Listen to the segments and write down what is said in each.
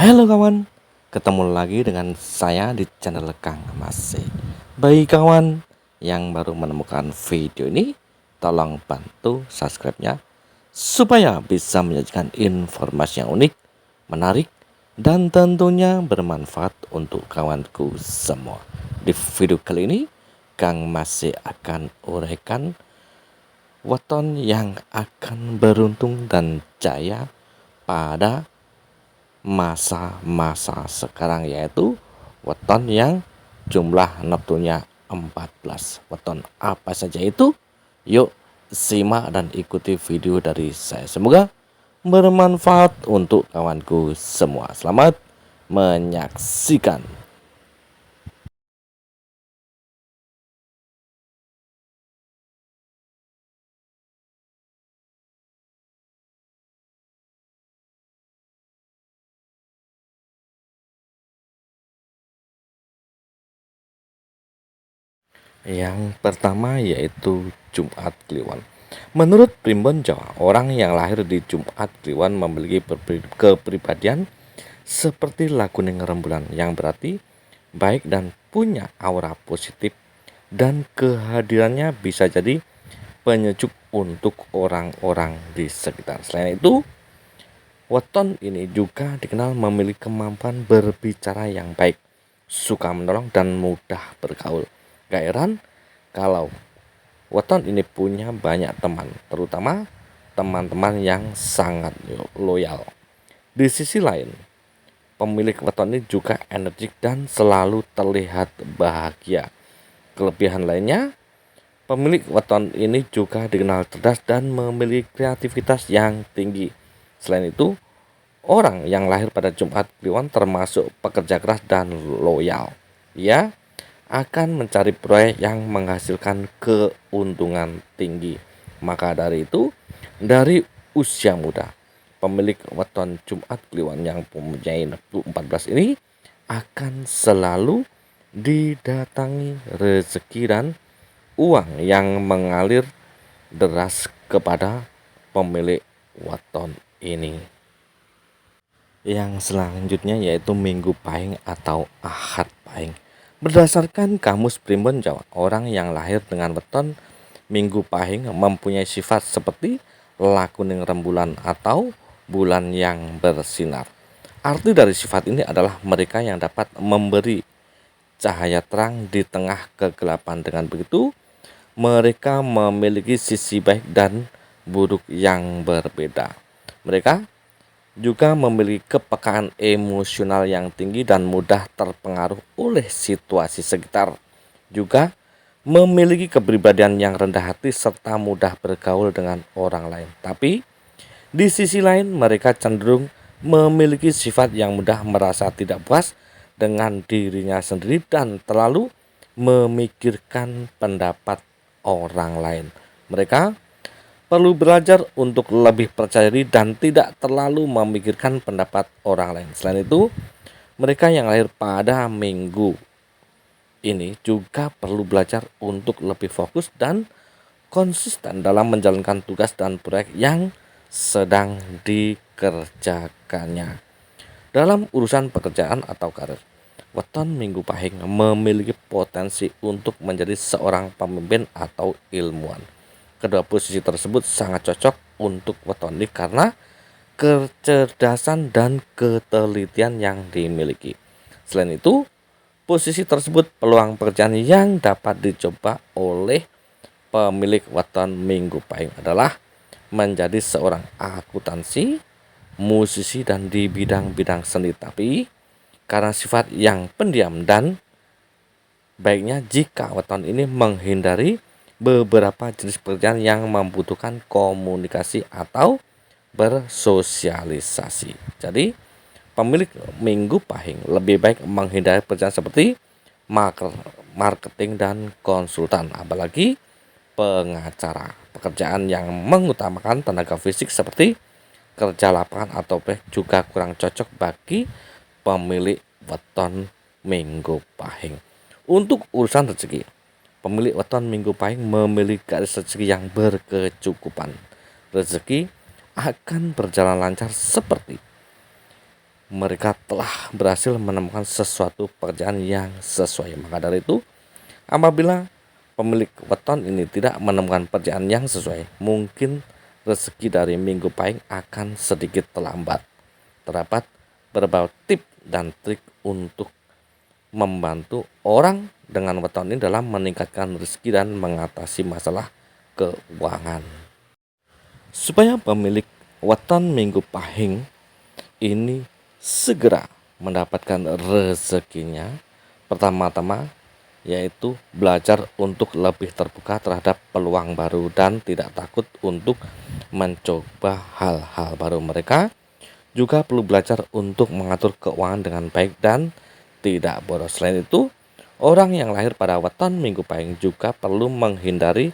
Halo kawan, ketemu lagi dengan saya di channel Kang Mas. Bagi kawan yang baru menemukan video ini, tolong bantu subscribe-nya supaya bisa menyajikan informasi yang unik, menarik, dan tentunya bermanfaat untuk kawanku semua. Di video kali ini, Kang masih akan uraikan weton yang akan beruntung dan jaya pada masa-masa sekarang, yaitu weton yang jumlah neptunya 14. Weton apa saja itu? Yuk simak dan ikuti video dari saya, semoga bermanfaat untuk kawanku semua. Selamat menyaksikan. Yang pertama yaitu Jumat Kliwon. Menurut Primbon Jawa, orang yang lahir di Jumat Kliwon memiliki kepribadian seperti lakuning rembulan, yang berarti baik dan punya aura positif, dan kehadirannya bisa jadi penyejuk untuk orang-orang di sekitar. Selain itu, weton ini juga dikenal memiliki kemampuan berbicara yang baik, suka menolong dan mudah bergaul. Gak heran kalau weton ini punya banyak teman, terutama teman-teman yang sangat loyal. Di sisi lain, pemilik weton ini juga energik dan selalu terlihat bahagia. Kelebihan lainnya, pemilik weton ini juga dikenal cerdas dan memiliki kreativitas yang tinggi. Selain itu, orang yang lahir pada Jumat Kliwon termasuk pekerja keras dan loyal. Ia akan mencari proyek yang menghasilkan keuntungan tinggi. Maka dari itu, dari usia muda, pemilik weton Jumat Kliwon yang mempunyai 14 ini akan selalu didatangi rezeki dan uang yang mengalir deras kepada pemilik weton ini. Yang selanjutnya yaitu Minggu Pahing atau Ahad Pahing. Berdasarkan Kamus Primbon Jawa, orang yang lahir dengan weton Minggu Pahing mempunyai sifat seperti lakuning rembulan atau bulan yang bersinar. Arti dari sifat ini adalah mereka yang dapat memberi cahaya terang di tengah kegelapan. Dengan begitu, mereka memiliki sisi baik dan buruk yang berbeda. Mereka juga memiliki kepekaan emosional yang tinggi dan mudah terpengaruh oleh situasi sekitar. Juga memiliki kepribadian yang rendah hati serta mudah bergaul dengan orang lain. Tapi di sisi lain, mereka cenderung memiliki sifat yang mudah merasa tidak puas dengan dirinya sendiri dan terlalu memikirkan pendapat orang lain. Mereka perlu belajar untuk lebih percaya diri dan tidak terlalu memikirkan pendapat orang lain. Selain itu, mereka yang lahir pada minggu ini juga perlu belajar untuk lebih fokus dan konsisten dalam menjalankan tugas dan proyek yang sedang dikerjakannya. Dalam urusan pekerjaan atau karir, weton Minggu Pahing memiliki potensi untuk menjadi seorang pemimpin atau ilmuwan. Kedua posisi tersebut sangat cocok untuk weton ini karena kecerdasan dan ketelitian yang dimiliki. Selain itu, posisi tersebut peluang pekerjaan yang dapat dicoba oleh pemilik weton Minggu Pahing adalah menjadi seorang akuntansi, musisi, dan di bidang-bidang seni. Tapi karena sifat yang pendiam dan baiknya jika weton ini menghindari beberapa jenis pekerjaan yang membutuhkan komunikasi atau bersosialisasi. Jadi, pemilik Minggu Pahing lebih baik menghindari pekerjaan seperti marketing dan konsultan, apalagi pengacara. Pekerjaan yang mengutamakan tenaga fisik seperti kerja lapangan atau proyek juga kurang cocok bagi pemilik weton Minggu Pahing. Untuk urusan rezeki, pemilik weton Minggu Pahing memiliki garis rezeki yang berkecukupan. Rezeki akan berjalan lancar seperti mereka telah berhasil menemukan sesuatu pekerjaan yang sesuai. Maka dari itu, apabila pemilik weton ini tidak menemukan pekerjaan yang sesuai, mungkin rezeki dari Minggu Pahing akan sedikit terlambat. Terdapat beberapa tip dan trik untuk membantu orang dengan weton ini dalam meningkatkan rezeki dan mengatasi masalah keuangan. Supaya pemilik weton Minggu Pahing ini segera mendapatkan rezekinya, pertama-tama yaitu belajar untuk lebih terbuka terhadap peluang baru dan tidak takut untuk mencoba hal-hal baru. Mereka juga perlu belajar untuk mengatur keuangan dengan baik dan tidak boros. Selain itu, orang yang lahir pada weton Minggu Pahing juga perlu menghindari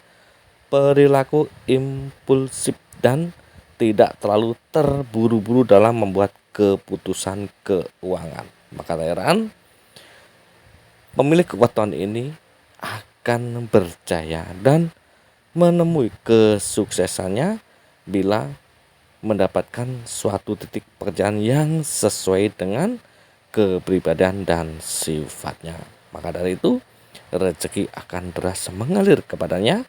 perilaku impulsif dan tidak terlalu terburu-buru dalam membuat keputusan keuangan. Maka heran pemilik weton ini akan berjaya dan menemui kesuksesannya bila mendapatkan suatu titik pekerjaan yang sesuai dengan kepribadian dan sifatnya. Maka dari itu, rezeki akan deras mengalir kepadanya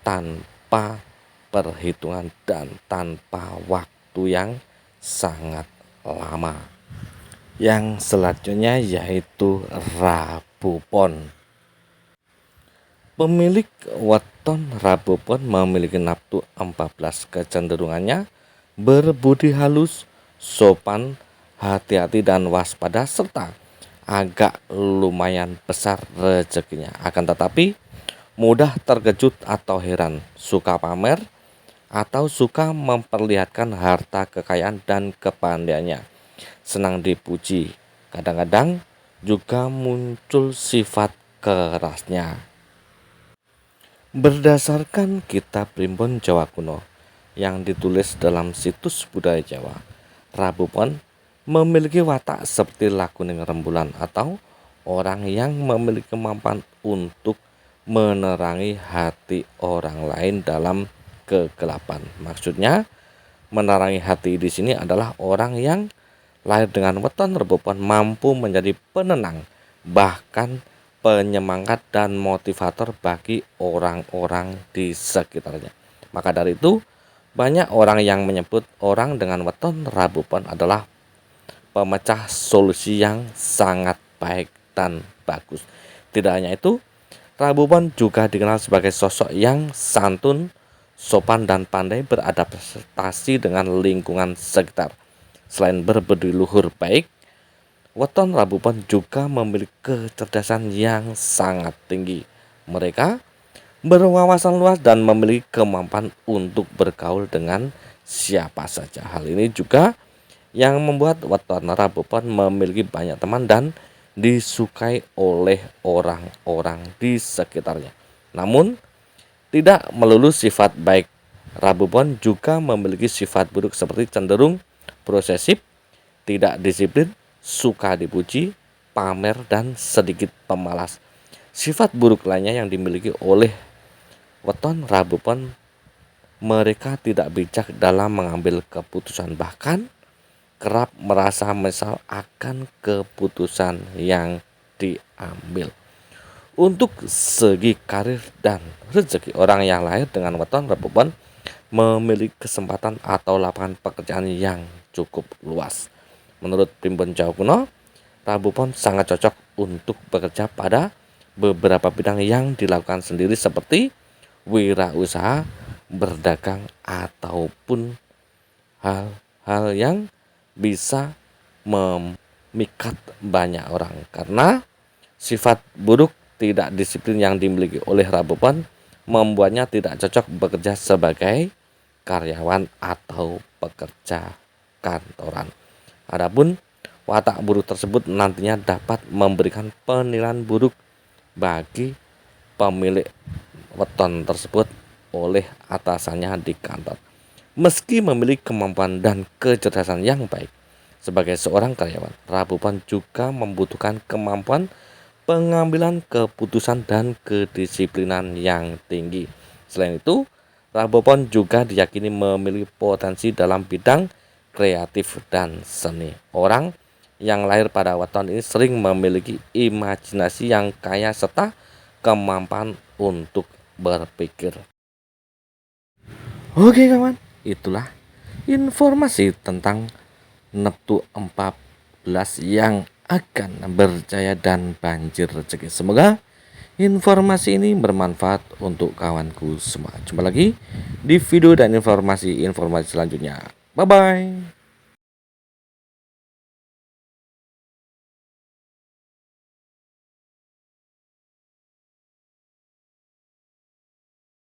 tanpa perhitungan dan tanpa waktu yang sangat lama. Yang selanjutnya yaitu Rabu Pon. Pemilik weton Rabu Pon memiliki nafsu 14, kecenderungannya berbudi halus, sopan, hati-hati dan waspada, serta agak lumayan besar rezekinya. Akan tetapi mudah terkejut atau heran, suka pamer atau suka memperlihatkan harta kekayaan dan kepandaiannya, senang dipuji, kadang-kadang juga muncul sifat kerasnya. Berdasarkan kitab Primbon Jawa Kuno yang ditulis dalam situs Budaya Jawa, Rabu Pon memiliki watak seperti lakuning rembulan atau orang yang memiliki kemampuan untuk menerangi hati orang lain dalam kegelapan. Maksudnya, menerangi hati di sini adalah orang yang lahir dengan weton Rabu Pon mampu menjadi penenang, bahkan penyemangat dan motivator bagi orang-orang di sekitarnya. Maka dari itu, banyak orang yang menyebut orang dengan weton Rabu Pon adalah pemecah solusi yang sangat baik dan bagus. Tidak hanya itu, Rabu Pon juga dikenal sebagai sosok yang santun, sopan dan pandai beradaptasi dengan lingkungan sekitar. Selain berbudi luhur baik, weton Rabu Pon juga memiliki kecerdasan yang sangat tinggi. Mereka berwawasan luas dan memiliki kemampuan untuk bergaul dengan siapa saja. Hal ini juga yang membuat weton Rabu Pon memiliki banyak teman dan disukai oleh orang-orang di sekitarnya. Namun, tidak melulu sifat baik. Rabu Pon juga memiliki sifat buruk seperti cenderung posesif, tidak disiplin, suka dipuji, pamer, dan sedikit pemalas. Sifat buruk lainnya yang dimiliki oleh weton Rabu Pon, mereka tidak bijak dalam mengambil keputusan, bahkan kerap merasa menyesal akan keputusan yang diambil. Untuk segi karir dan rezeki, orang yang lahir dengan weton Rabu Pon memiliki kesempatan atau lapangan pekerjaan yang cukup luas. Menurut Primbon Jawa Kuno, Rabu Pon sangat cocok untuk bekerja pada beberapa bidang yang dilakukan sendiri seperti wirausaha, berdagang, ataupun hal-hal yang bisa memikat banyak orang. Karena sifat buruk tidak disiplin yang dimiliki oleh Rabu Pon membuatnya tidak cocok bekerja sebagai karyawan atau pekerja kantoran. Adapun watak buruk tersebut nantinya dapat memberikan penilaian buruk bagi pemilik weton tersebut oleh atasannya di kantor. Meski memiliki kemampuan dan kecerdasan yang baik sebagai seorang karyawan, Rabu Pon juga membutuhkan kemampuan pengambilan keputusan dan kedisiplinan yang tinggi. Selain itu, Rabu Pon juga diyakini memiliki potensi dalam bidang kreatif, dan seni. Orang yang lahir pada weton ini sering memiliki imajinasi yang kaya serta kemampuan untuk berpikir. Oke kawan, itulah informasi tentang Neptu 14 yang akan berjaya dan banjir rezeki. Semoga informasi ini bermanfaat untuk kawanku semua. Jumpa lagi di video dan informasi selanjutnya. Bye bye.